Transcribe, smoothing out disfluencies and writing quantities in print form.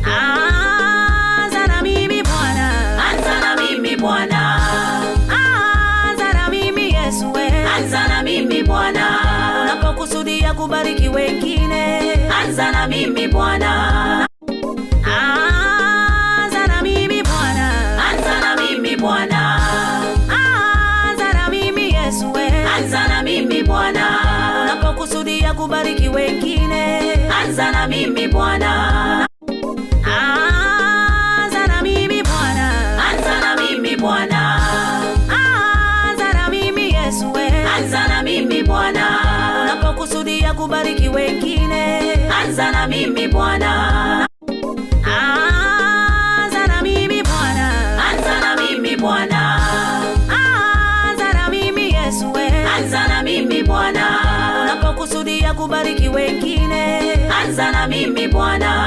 Anza na mimi Bwana, anza na mimi Bwana, anza na mimi Yesu anza na mimi Bwana, unapokusudia kubariki wengine, anza na mimi Bwana, anza na mimi Bwana, anza na mimi Bwana, anza na mimi Yesu anza na mimi Bwana, unapokusudia kubariki wengine, anza na mimi Bwana, anza na mimi Bwana, anza na mimi Bwana, anza na mimi Yesu anza na mimi Bwana, unapokusudia kubariki wengine, anza na mimi Bwana, anza na mimi Bwana, anza na mimi Bwana, anza na mimi Yesu anza na mimi Bwana, unapokusudia kubariki wengine, anza na mimi Bwana.